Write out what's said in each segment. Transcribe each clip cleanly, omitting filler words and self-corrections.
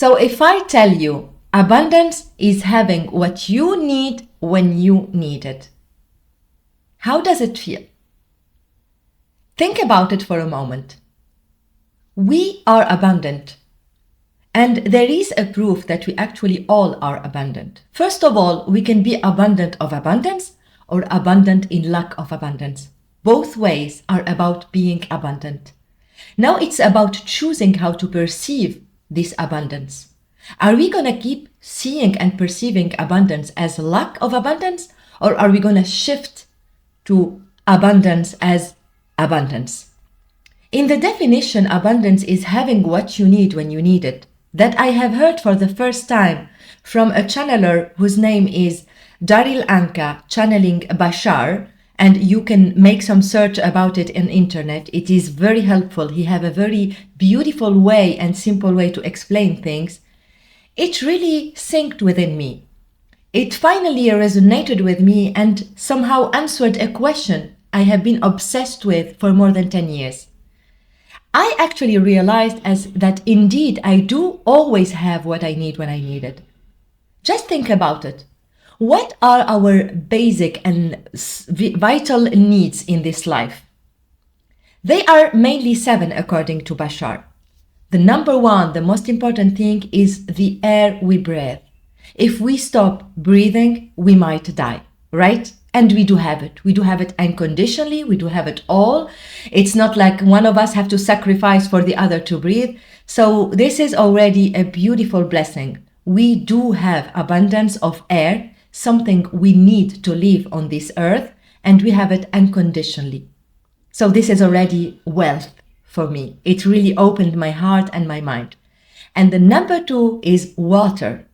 So if I tell you abundance is having what you need when you need it, how does it feel? Think about it for a moment. We are abundant. And there is a proof that we actually all are abundant. First of all, we can be abundant of abundance or abundant in lack of abundance. Both ways are about being abundant. Now it's about choosing how to perceive this abundance. Are we going to keep seeing and perceiving abundance as lack of abundance, or are we going to shift to abundance as abundance? In the definition, abundance is having what you need when you need it. That I have heard for the first time from a channeler whose name is Daryl Anka, channeling Bashar, and you can make some search about it on internet. It is very helpful. He have a very beautiful way and simple way to explain things. It really synced within me. It finally resonated with me and somehow answered a question I have been obsessed with for more than 10 years. I actually realized that indeed I do always have what I need when I need it. Just think about it. What are our basic and vital needs in this life? They are mainly 7 according to Bashar. The number 1, the most important thing is the air we breathe. If we stop breathing, we might die, right? And we do have it. We do have it unconditionally. We do have it all. It's not like one of us have to sacrifice for the other to breathe. So this is already a beautiful blessing. We do have abundance of air, something we need to live on this earth, and we have it unconditionally. So this is already wealth for me. It really opened my heart and my mind. And the number 2 is water.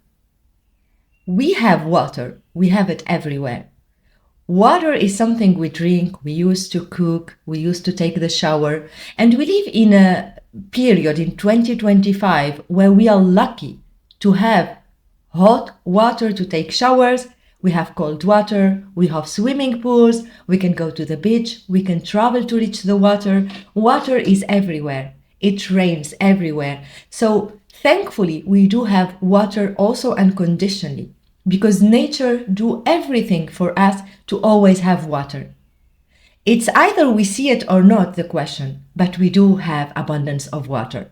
We have water. We have it everywhere. Water is something we drink, we use to cook, we use to take the shower, and we live in a period in 2025 where we are lucky to have hot water to take showers, we have cold water, we have swimming pools, we can go to the beach, we can travel to reach the water. Water is everywhere. It rains everywhere. So thankfully, we do have water also unconditionally, because nature do everything for us to always have water. It's either we see it or not, the question, but we do have abundance of water.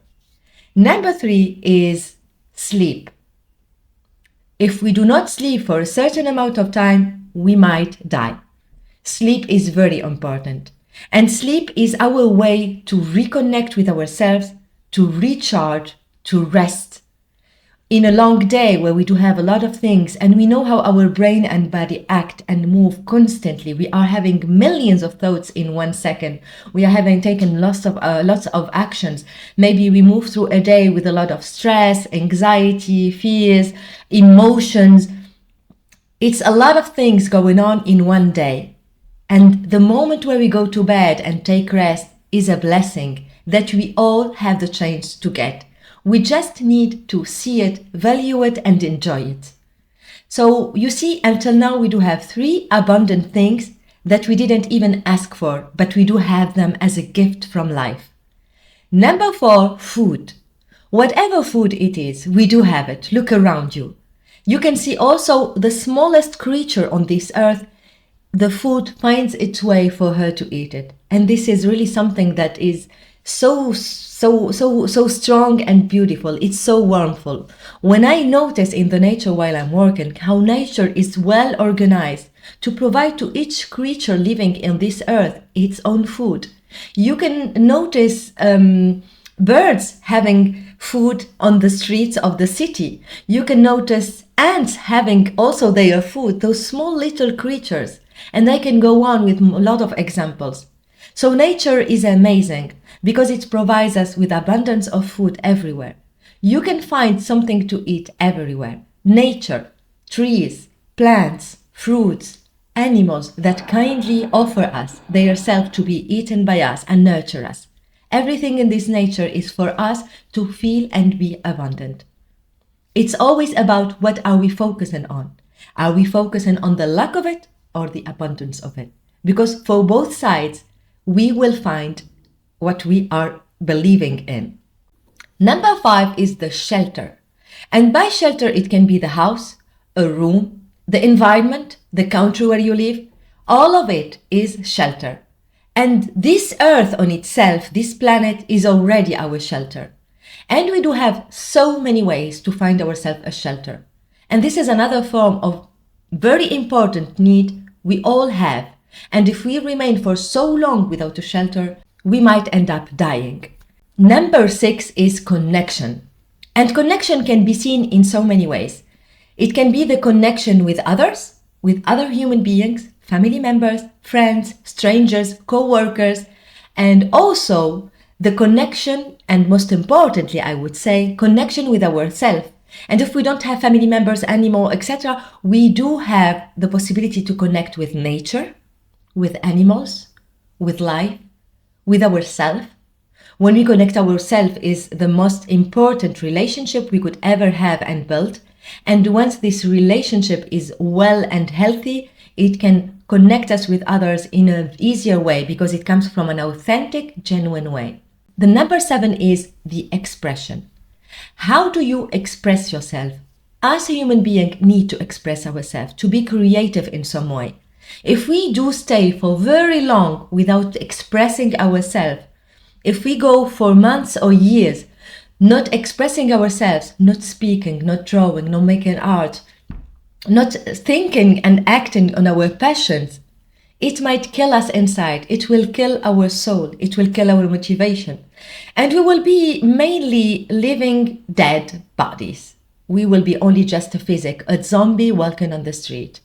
Number 3 is sleep. If we do not sleep for a certain amount of time, we might die. Sleep is very important. And sleep is our way to reconnect with ourselves, to recharge, to rest. In a long day where we do have a lot of things and we know how our brain and body act and move constantly, we are having millions of thoughts in 1 second. We are having taken lots of actions. Maybe we move through a day with a lot of stress, anxiety, fears, emotions. It's a lot of things going on in one day. And the moment where we go to bed and take rest is a blessing that we all have the chance to get. We just need to see it, value it, and enjoy it. So you see, until now, we do have 3 abundant things that we didn't even ask for, but we do have them as a gift from life. Number 4, food. Whatever food it is, we do have it. Look around you. You can see also the smallest creature on this earth, the food finds its way for her to eat it. And this is really something that is so strong and beautiful. It's so warmful. When I notice in the nature while I'm working how nature is well organized to provide to each creature living in this earth its own food. You can notice birds having food on the streets of the city. You can notice ants having also their food, those small little creatures. And I can go on with a lot of examples. So nature is amazing because it provides us with abundance of food everywhere. You can find something to eat everywhere. Nature, trees, plants, fruits, animals that kindly offer us their self to be eaten by us and nurture us. Everything in this nature is for us to feel and be abundant. It's always about what are we focusing on. Are we focusing on the lack of it or the abundance of it? Because for both sides, we will find what we are believing in. Number 5 is the shelter. And by shelter, it can be the house, a room, the environment, the country where you live. All of it is shelter. And this earth on itself, this planet, is already our shelter. And we do have so many ways to find ourselves a shelter. And this is another form of very important need we all have. And if we remain for so long without a shelter, we might end up dying. Number 6 is connection. And connection can be seen in so many ways. It can be the connection with others, with other human beings, family members, friends, strangers, co-workers, and also the connection, and most importantly, I would say, connection with ourselves. And if we don't have family members anymore, etc., we do have the possibility to connect with nature, with animals, with life, with ourselves. When we connect ourselves is the most important relationship we could ever have and build. And once this relationship is well and healthy, it can connect us with others in an easier way because it comes from an authentic, genuine way. The number 7 is the expression. How do you express yourself? As a human being, need to express ourselves, to be creative in some way. If we do stay for very long without expressing ourselves, if we go for months or years not expressing ourselves, not speaking, not drawing, not making art, not thinking and acting on our passions, it might kill us inside. It will kill our soul. It will kill our motivation. And we will be mainly living dead bodies. We will be only just a physic, a zombie walking on the street.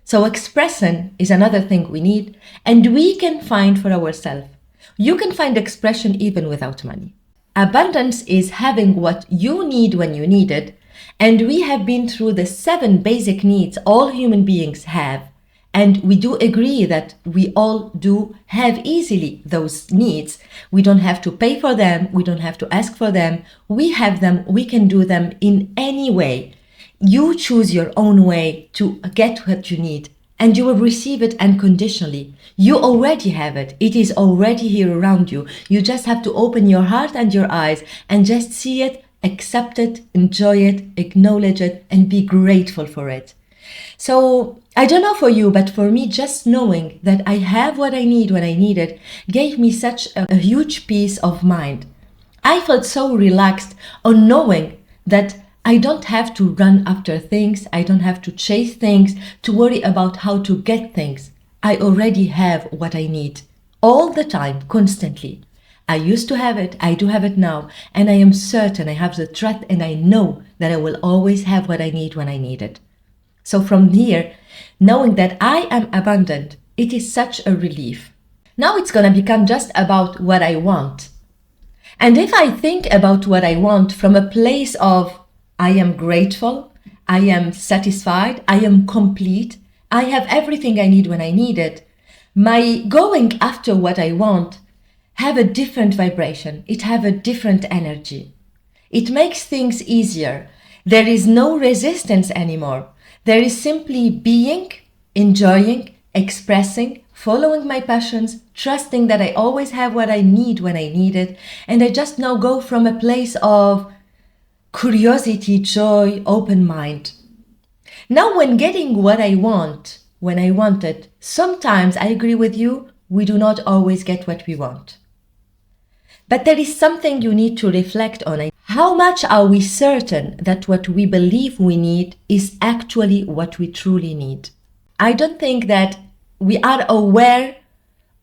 So expression is another thing we need, and we can find for ourselves. You can find expression even without money. Abundance is having what you need when you need it, and we have been through the 7 basic needs all human beings have, and we do agree that we all do have easily those needs. We don't have to pay for them, we don't have to ask for them, we have them, we can do them in any way. You choose your own way to get what you need, and you will receive it unconditionally. You already have it. It is already here around you. You just have to open your heart and your eyes and just see it, accept it, enjoy it, acknowledge it, and be grateful for it. So I don't know for you, but for me, just knowing that I have what I need when I need it gave me such a huge peace of mind. I felt so relaxed on knowing that I don't have to run after things. I don't have to chase things, to worry about how to get things. I already have what I need all the time, constantly. I used to have it, I do have it now, and I am certain I have the trust and I know that I will always have what I need when I need it. So from here, knowing that I am abundant, it is such a relief. Now it's gonna become just about what I want. And if I think about what I want from a place of I am grateful, I am satisfied, I am complete, I have everything I need when I need it, my going after what I want have a different vibration. It have a different energy. It makes things easier. There is no resistance anymore. There is simply being, enjoying, expressing, following my passions, trusting that I always have what I need when I need it, and I just now go from a place of curiosity, joy, open mind. Now, when getting what I want, when I want it, sometimes I agree with you, we do not always get what we want. But there is something you need to reflect on. How much are we certain that what we believe we need is actually what we truly need? I don't think that we are aware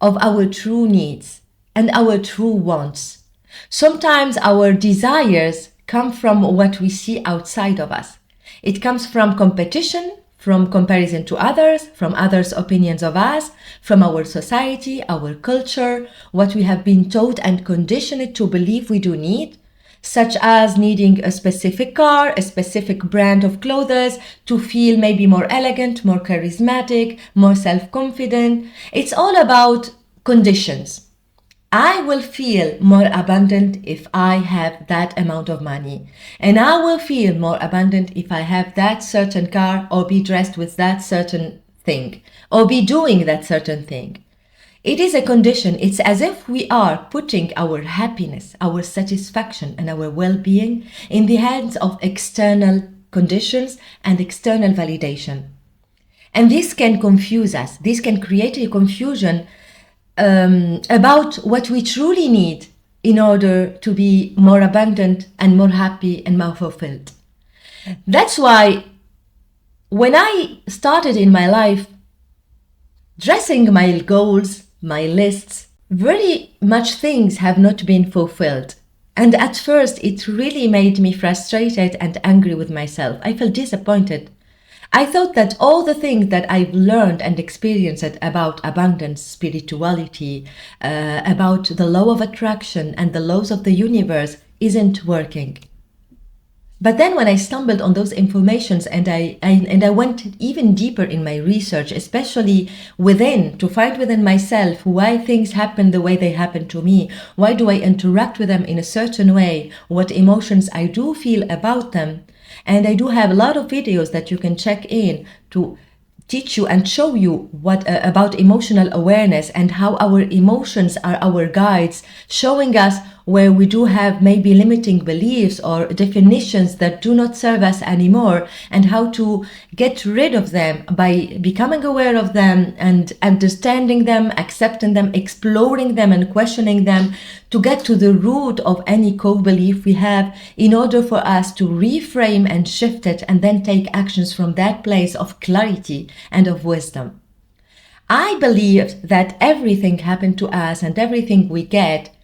of our true needs and our true wants. Sometimes our desires come from what we see outside of us. It comes from competition, from comparison to others, from others' opinions of us, from our society, our culture, what we have been taught and conditioned to believe we do need, such as needing a specific car, a specific brand of clothes to feel maybe more elegant, more charismatic, more self-confident. It's all about conditions. I will feel more abundant if I have that amount of money. And I will feel more abundant if I have that certain car or be dressed with that certain thing or be doing that certain thing. It is a condition. It's as if we are putting our happiness, our satisfaction, and our well-being in the hands of external conditions and external validation. And this can confuse us. This can create a confusion about what we truly need in order to be more abundant and more happy and more fulfilled. That's why when I started in my life dressing my goals, my lists, very much things have not been fulfilled. And at first, it really made me frustrated and angry with myself. I felt disappointed. I thought that all the things that I've learned and experienced about abundance, spirituality, about the law of attraction and the laws of the universe isn't working. But then when I stumbled on those informations and I went even deeper in my research, especially to find within myself why things happen the way they happen to me, why do I interact with them in a certain way, what emotions I do feel about them. And I do have a lot of videos that you can check in to teach you and show you what about emotional awareness and how our emotions are our guides, showing us where we do have maybe limiting beliefs or definitions that do not serve us anymore, and how to get rid of them by becoming aware of them and understanding them, accepting them, exploring them and questioning them to get to the root of any core belief we have in order for us to reframe and shift it and then take actions from that place of clarity and of wisdom. I believe that everything happened to us and everything we get,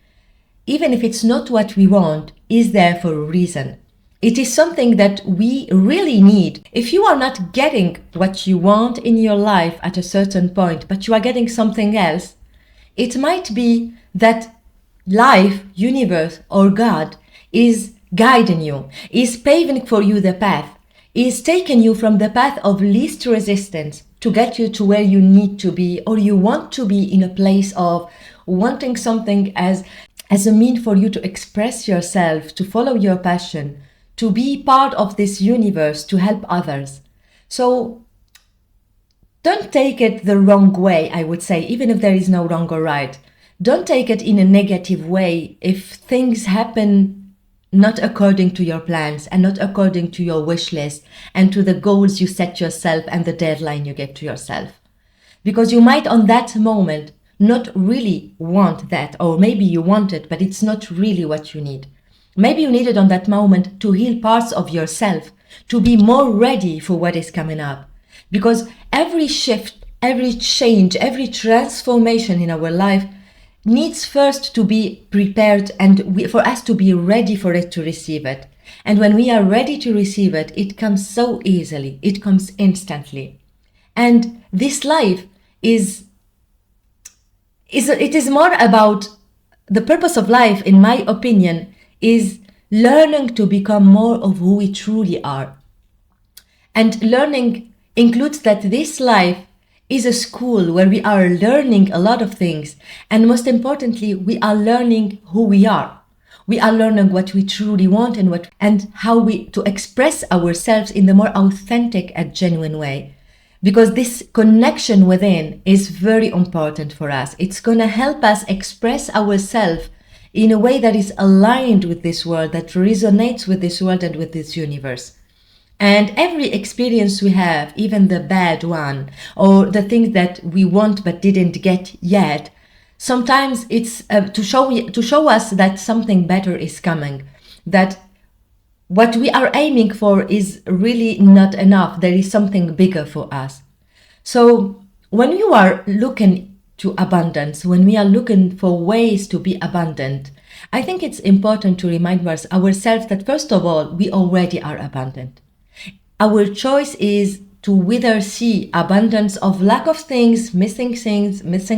even if it's not what we want, is there for a reason. It is something that we really need. If you are not getting what you want in your life at a certain point, but you are getting something else, it might be that life, universe, or God is guiding you, is paving for you the path, is taking you from the path of least resistance to get you to where you need to be, or you want to be in a place of wanting something as a mean for you to express yourself, to follow your passion, to be part of this universe, to help others. So don't take it the wrong way, I would say, even if there is no wrong or right. Don't take it in a negative way if things happen not according to your plans and not according to your wish list and to the goals you set yourself and the deadline you give to yourself. Because you might on that moment not really want that, or maybe you want it, but it's not really what you need. Maybe you need it on that moment to heal parts of yourself, to be more ready for what is coming up. Because every shift, every change, every transformation in our life needs first to be prepared and for us to be ready for it to receive it. And when we are ready to receive it, it comes so easily, it comes instantly. And this life it is more about the purpose of life, in my opinion, is learning to become more of who we truly are. And learning includes that this life is a school where we are learning a lot of things. And most importantly, we are learning who we are. We are learning what we truly want and how to express ourselves in the more authentic and genuine way. Because this connection within is very important for us. It's going to help us express ourselves in a way that is aligned with this world, that resonates with this world and with this universe. And every experience we have, even the bad one, or the things that we want but didn't get yet, sometimes it's to show us that something better is coming, that what we are aiming for is really not enough. There is something bigger for us. So when you are looking to abundance, when we are looking for ways to be abundant, I think it's important to remind ourselves that first of all, we already are abundant. Our choice is to either see abundance of lack of things, missing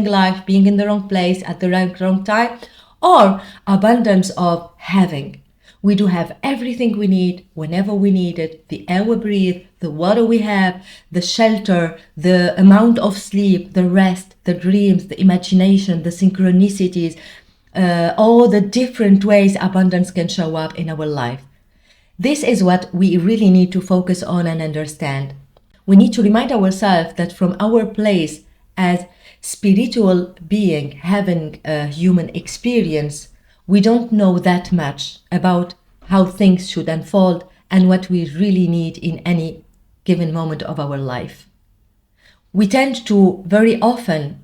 life, being in the wrong place at the wrong time, or abundance of having. We do have everything we need whenever we need it, the air we breathe, the water we have, the shelter, the amount of sleep, the rest, the dreams, the imagination, the synchronicities, all the different ways abundance can show up in our life. This is what we really need to focus on and understand. We need to remind ourselves that from our place as spiritual being having a human experience, we don't know that much about how things should unfold and what we really need in any given moment of our life. We tend to very often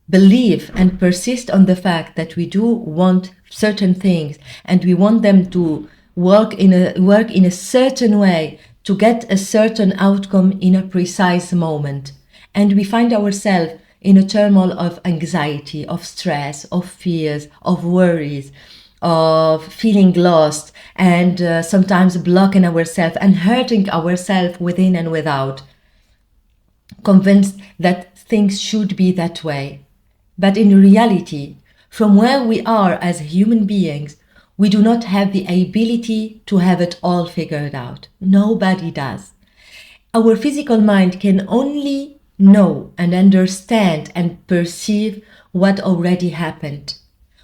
believe and persist on the fact that we do want certain things and we want them to work in a certain way to get a certain outcome in a precise moment. And we find ourselves in a turmoil of anxiety, of stress, of fears, of worries, of feeling lost, and sometimes blocking ourselves and hurting ourselves within and without, convinced that things should be that way. But in reality, from where we are as human beings, we do not have the ability to have it all figured out. Nobody does. Our physical mind can only know and understand and perceive what already happened.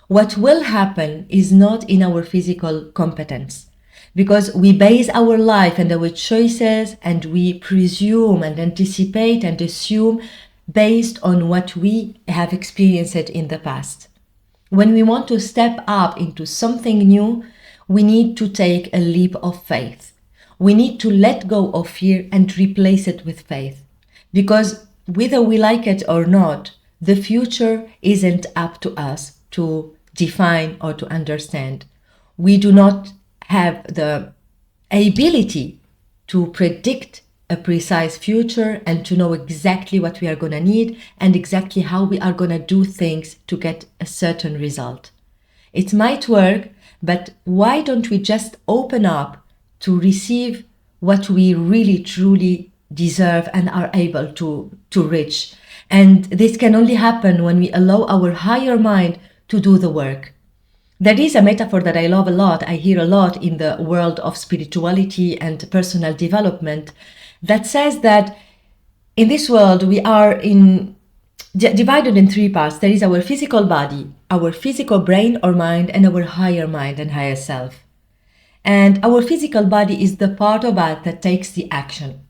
What will happen is not in our physical competence, because we base our life and our choices and we presume and anticipate and assume based on what we have experienced in the past. When we want to step up into something new, we need to take a leap of faith. We need to let go of fear and replace it with faith. Because whether we like it or not, the future isn't up to us to define or to understand. We do not have the ability to predict a precise future and to know exactly what we are going to need and exactly how we are going to do things to get a certain result. It might work, but why don't we just open up to receive what we really truly deserve and are able to reach? And this can only happen when we allow our higher mind to do the work. There is a metaphor that I love a lot, I hear a lot in the world of spirituality and personal development, that says that in this world we are divided in three parts. There is our physical body, our physical brain or mind, and our higher mind and higher self. And our physical body is the part of us that takes the action.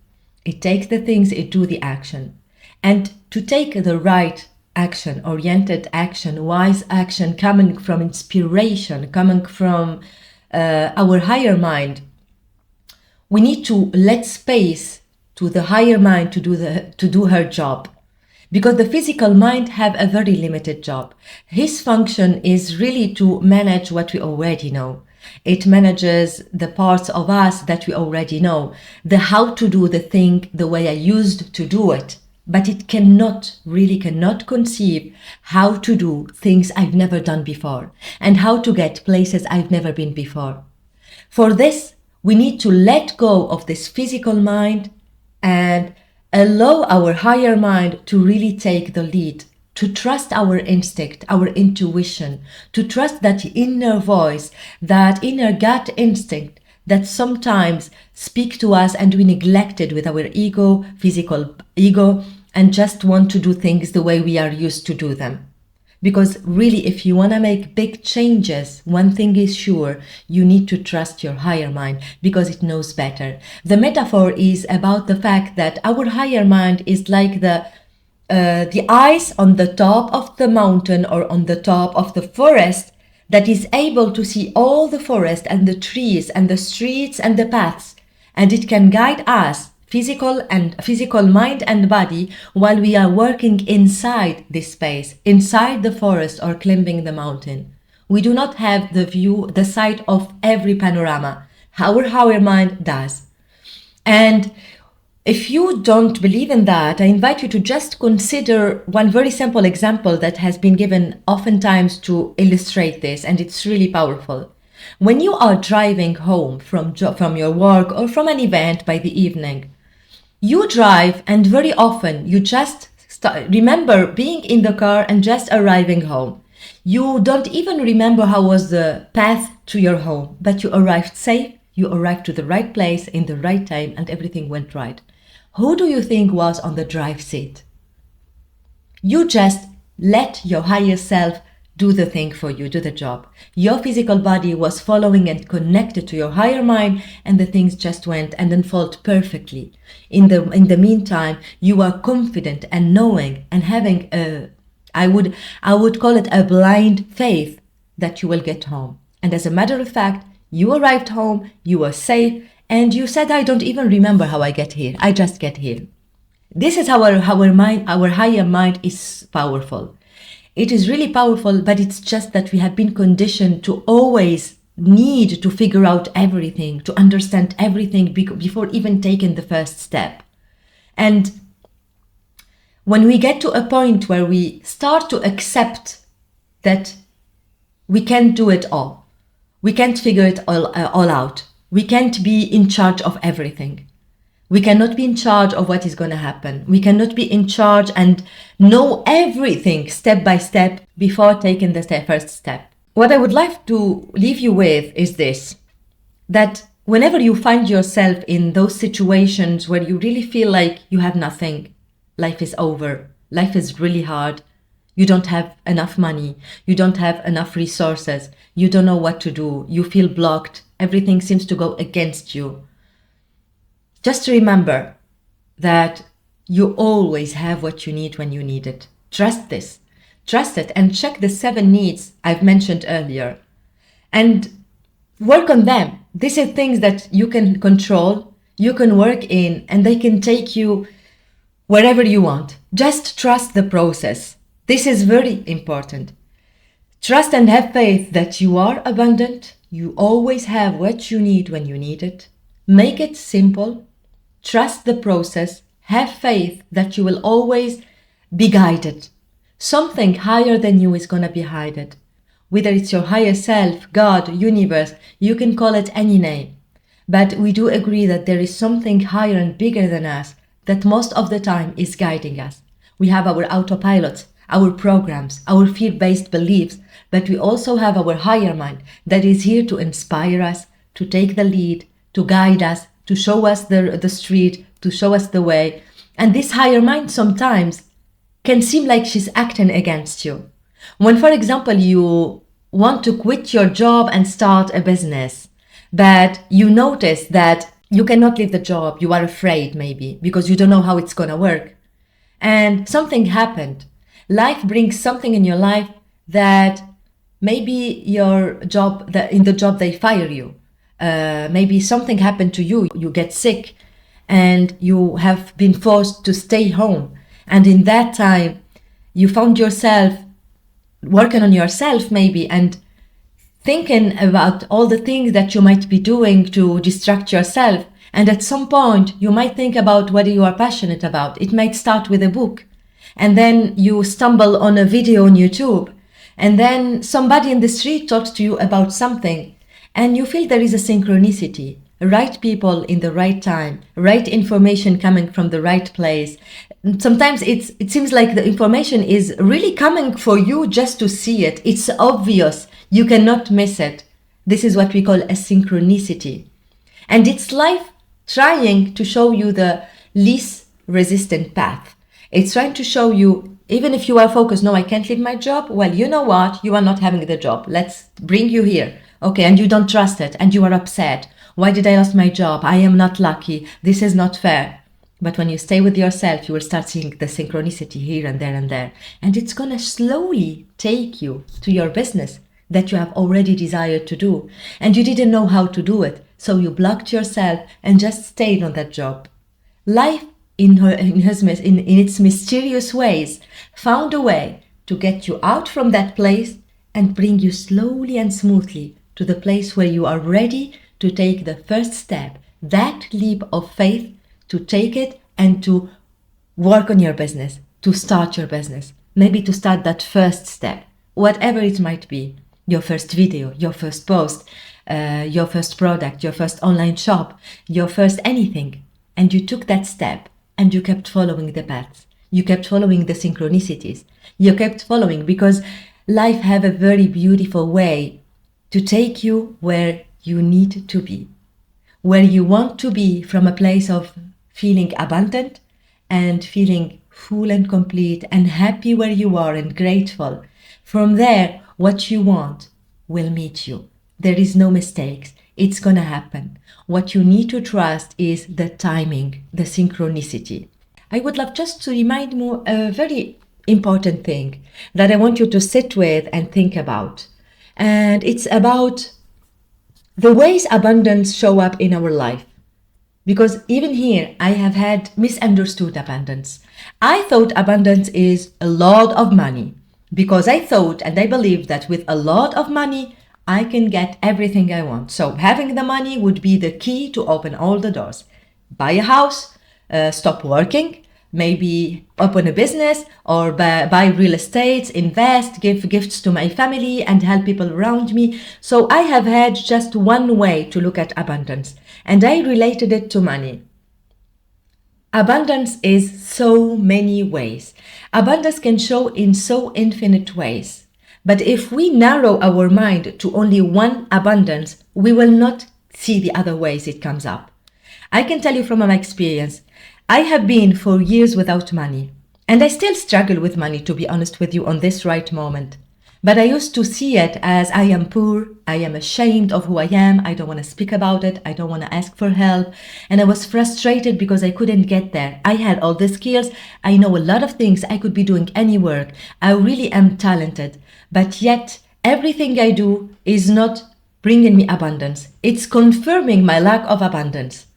It takes the things, it do the action. And to take the right action, oriented action, wise action, coming from inspiration, coming from our higher mind, we need to let space to the higher mind to do her job, because the physical mind have a very limited job. His function is really to manage what we already know. It manages the parts of us that we already know, the how to do the thing the way I used to do it. But it cannot conceive how to do things I've never done before and how to get places I've never been before. For this, we need to let go of this physical mind and allow our higher mind to really take the lead, to trust our instinct, our intuition, to trust that inner voice, that inner gut instinct that sometimes speak to us and we neglect it with our ego, physical ego, and just want to do things the way we are used to do them. Because really, if you want to make big changes, one thing is sure, you need to trust your higher mind because it knows better. The metaphor is about the fact that our higher mind is like the eyes on the top of the mountain or on the top of the forest that is able to see all the forest and the trees and the streets and the paths, and it can guide us, physical mind and body, while we are working inside this space, inside the forest or climbing the mountain. We do not have the sight of every panorama. Our higher mind does. And if you don't believe in that, I invite you to just consider one very simple example that has been given oftentimes to illustrate this, and it's really powerful. When you are driving home from your work or from an event by the evening, you drive and very often you just remember being in the car and just arriving home. You don't even remember how was the path to your home, but you arrived safe, you arrived to the right place in the right time and everything went right. Who do you think was on the drive seat? You just let your higher self do the thing for you, do the job. Your physical body was following and connected to your higher mind, and the things just went and unfold perfectly. In the meantime, you are confident and knowing and having I would call it a blind faith that you will get home. And as a matter of fact, you arrived home, you were safe, and you said, I don't even remember how I get here. I just get here. This is how our mind, our higher mind is powerful. It is really powerful, but it's just that we have been conditioned to always need to figure out everything, to understand everything before even taking the first step. And when we get to a point where we start to accept that we can't do it all, we can't figure it all out, we can't be in charge of everything. We cannot be in charge of what is going to happen. We cannot be in charge and know everything step by step before taking the first step. What I would like to leave you with is this, that whenever you find yourself in those situations where you really feel like you have nothing, life is over, life is really hard, you don't have enough money, you don't have enough resources, you don't know what to do, you feel blocked, everything seems to go against you. Just remember that you always have what you need when you need it. Trust this. Trust it and check the 7 needs I've mentioned earlier and work on them. These are things that you can control, you can work in, and they can take you wherever you want. Just trust the process. This is very important. Trust and have faith that you are abundant. You always have what you need when you need it. Make it simple. Trust the process. Have faith that you will always be guided. Something higher than you is going to be guided. Whether it's your higher self, God, universe, you can call it any name. But we do agree that there is something higher and bigger than us that most of the time is guiding us. We have our autopilots, our programs, our fear-based beliefs, but we also have our higher mind that is here to inspire us, to take the lead, to guide us, to show us the street, to show us the way. And this higher mind sometimes can seem like she's acting against you. When, for example, you want to quit your job and start a business, but you notice that you cannot leave the job, you are afraid maybe, because you don't know how it's gonna work. And something happened. Life brings something in your life that maybe your job, in the job they fire you. Maybe something happened to you, you get sick and you have been forced to stay home. And in that time, you found yourself working on yourself maybe and thinking about all the things that you might be doing to distract yourself. And at some point, you might think about what you are passionate about. It might start with a book. And then you stumble on a video on YouTube. And then somebody in the street talks to you about something. And you feel there is a synchronicity, right people in the right time, right information coming from the right place. Sometimes it seems like the information is really coming for you just to see it. It's obvious. You cannot miss it. This is what we call a synchronicity. And it's life trying to show you the least resistant path. It's trying to show you, even if you are focused, no, I can't leave my job. Well, you know what? You are not having the job. Let's bring you here. Okay, and you don't trust it and you are upset. Why did I lose my job? I am not lucky. This is not fair. But when you stay with yourself, you will start seeing the synchronicity here and there and there. And it's going to slowly take you to your business that you have already desired to do. And you didn't know how to do it. So you blocked yourself and just stayed on that job. Life, in its mysterious ways, found a way to get you out from that place and bring you slowly and smoothly to the place where you are ready to take the first step, that leap of faith, to take it and to work on your business, to start your business, maybe to start that first step, whatever it might be, your first video, your first post, your first product, your first online shop, your first anything. And you took that step and you kept following the paths. You kept following the synchronicities. You kept following because life have a very beautiful way to take you where you need to be, where you want to be, from a place of feeling abundant and feeling full and complete and happy where you are and grateful. From there, what you want will meet you. There is no mistakes. It's gonna happen. What you need to trust is the timing, the synchronicity. I would love just to remind you a very important thing that I want you to sit with and think about. And it's about the ways abundance show up in our life. Because even here, I have had misunderstood abundance. I thought abundance is a lot of money because I thought and I believed that with a lot of money, I can get everything I want. So having the money would be the key to open all the doors. Buy a house, stop working, maybe open a business or buy real estate, invest, give gifts to my family and help people around me. So I have had just one way to look at abundance and I related it to money. Abundance is so many ways. Abundance can show in so infinite ways. But if we narrow our mind to only one abundance, we will not see the other ways it comes up. I can tell you from my experience, I have been for years without money, and I still struggle with money, to be honest with you, on this right moment. But I used to see it as I am poor, I am ashamed of who I am, I don't want to speak about it, I don't want to ask for help, and I was frustrated because I couldn't get there. I had all the skills, I know a lot of things, I could be doing any work, I really am talented, but yet everything I do is not bringing me abundance. It's confirming my lack of abundance.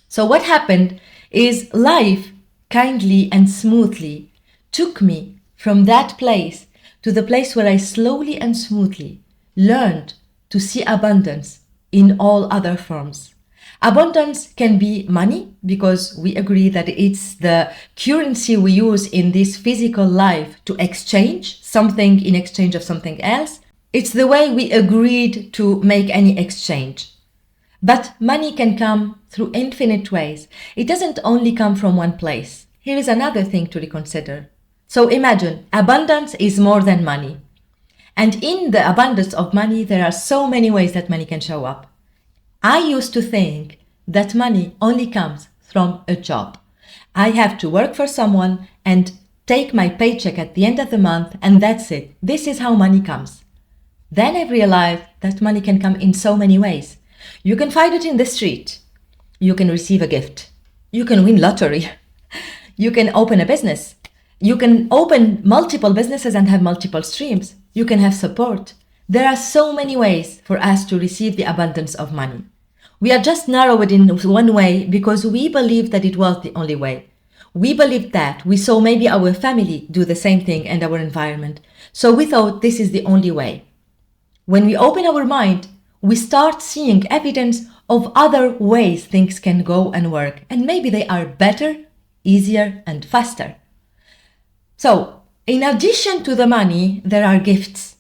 So what happened is life kindly and smoothly took me from that place to the place where I slowly and smoothly learned to see abundance in all other forms. Abundance can be money because we agree that it's the currency we use in this physical life to exchange something in exchange of something else. It's the way we agreed to make any exchange. But money can come through infinite ways. It doesn't only come from one place. Here is another thing to reconsider. So imagine, abundance is more than money. And in the abundance of money, there are so many ways that money can show up. I used to think that money only comes from a job. I have to work for someone and take my paycheck at the end of the month, and that's it. This is how money comes. Then I realized that money can come in so many ways. You can find it in the street. You can receive a gift. You can win lottery. You can open a business. You can open multiple businesses and have multiple streams. You can have support. There are so many ways for us to receive the abundance of money. We are just narrowed in one way because we believed that it was the only way. We believed that. We saw maybe our family do the same thing and our environment. So we thought this is the only way. When we open our mind, we start seeing evidence of other ways things can go and work. And maybe they are better, easier, and faster. So, in addition to the money, there are gifts.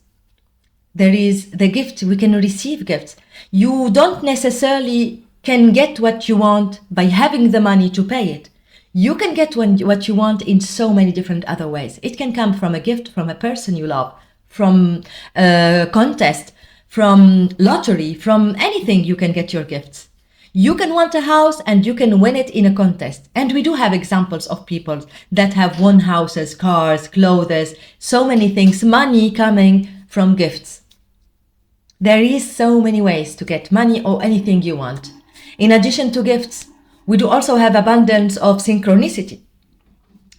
There is the gift, we can receive gifts. You don't necessarily can get what you want by having the money to pay it. You can get what you want in so many different other ways. It can come from a gift from a person you love, from a contest, from lottery, from anything you can get your gifts. You can want a house and you can win it in a contest. And we do have examples of people that have won houses, cars, clothes, so many things, money coming from gifts. There is so many ways to get money or anything you want. In addition to gifts, we do also have abundance of synchronicity.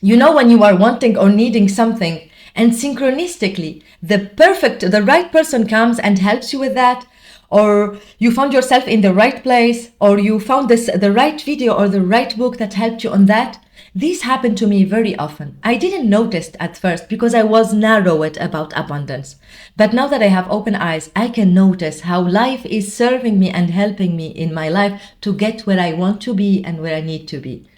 You know when you are wanting or needing something and synchronistically the right person comes and helps you with that, or you found yourself in the right place, or you found the right video or the right book that helped you on that. This happened to me very often. I didn't notice at first because I was narrowed about abundance. But now that I have open eyes, I can notice how life is serving me and helping me in my life to get where I want to be and where I need to be.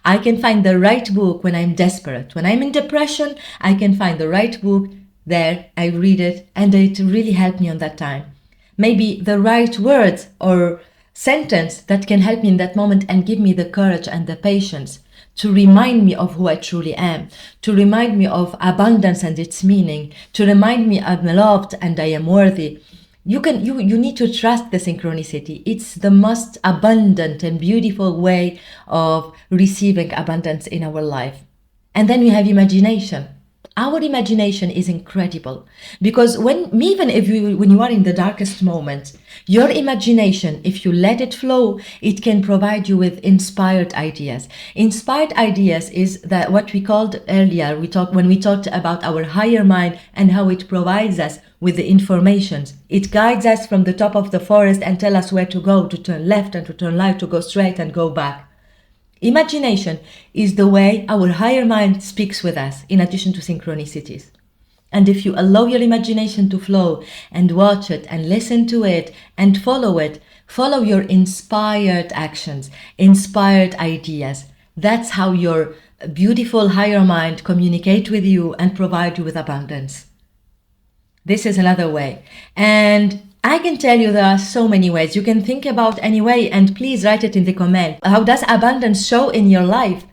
I can find the right book when I'm desperate. When I'm in depression, I can find the right book there. I read it and it really helped me on that time. Maybe the right words or sentence that can help me in that moment and give me the courage and the patience to remind me of who I truly am, to remind me of abundance and its meaning, to remind me I'm loved and I am worthy. You need to trust the synchronicity. It's the most abundant and beautiful way of receiving abundance in our life. And then we have imagination. Our imagination is incredible because when you are in the darkest moments, your imagination, if you let it flow, it can provide you with inspired ideas. Inspired ideas is that what we called earlier, when we talked about our higher mind and how it provides us with the information. It guides us from the top of the forest and tell us where to go, to turn left and to turn right, to go straight and go back. Imagination is the way our higher mind speaks with us, in addition to synchronicities. And if you allow your imagination to flow and watch it and listen to it and follow your inspired actions, inspired ideas. That's how your beautiful higher mind communicate with you and provide you with abundance. This is another way. And I can tell you there are so many ways. You can think about any way, and please write it in the comment. How does abundance show in your life?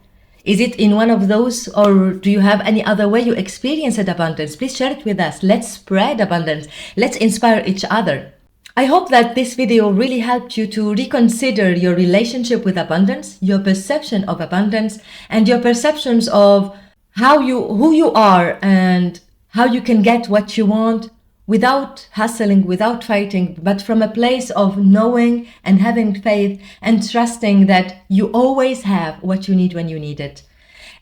Is it in one of those, or do you have any other way you experience abundance? Please share it with us. Let's spread abundance. Let's inspire each other. I hope that this video really helped you to reconsider your relationship with abundance, your perception of abundance, and your perceptions of who you are and how you can get what you want without hustling, without fighting, but from a place of knowing and having faith and trusting that you always have what you need when you need it.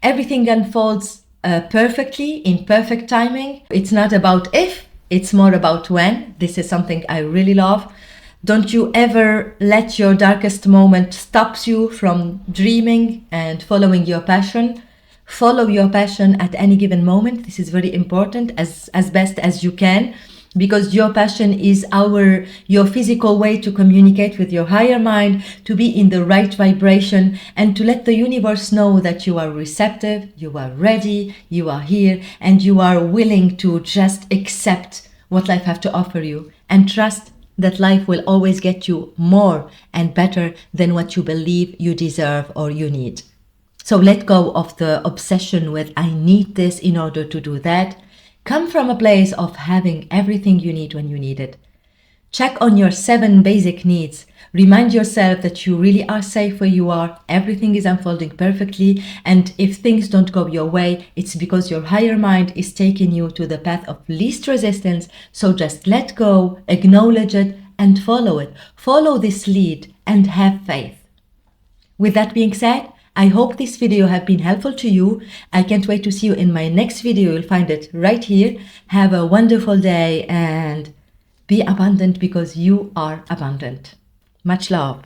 Everything unfolds perfectly in perfect timing. It's not about if, it's more about when. This is something I really love. Don't you ever let your darkest moment stop you from dreaming and following your passion. Follow your passion at any given moment. This is very important, as best as you can, because your passion is your physical way to communicate with your higher mind, to be in the right vibration, and to let the universe know that you are receptive, you are ready, you are here, and you are willing to just accept what life has to offer you, and trust that life will always get you more and better than what you believe you deserve or you need. So let go of the obsession with I need this in order to do that. Come from a place of having everything you need when you need it. Check on your 7 basic needs. Remind yourself that you really are safe where you are. Everything is unfolding perfectly. And if things don't go your way, it's because your higher mind is taking you to the path of least resistance. So just let go, acknowledge it, and follow it. Follow this lead and have faith. With that being said, I hope this video has been helpful to you. I can't wait to see you in my next video. You'll find it right here. Have a wonderful day and be abundant because you are abundant. Much love.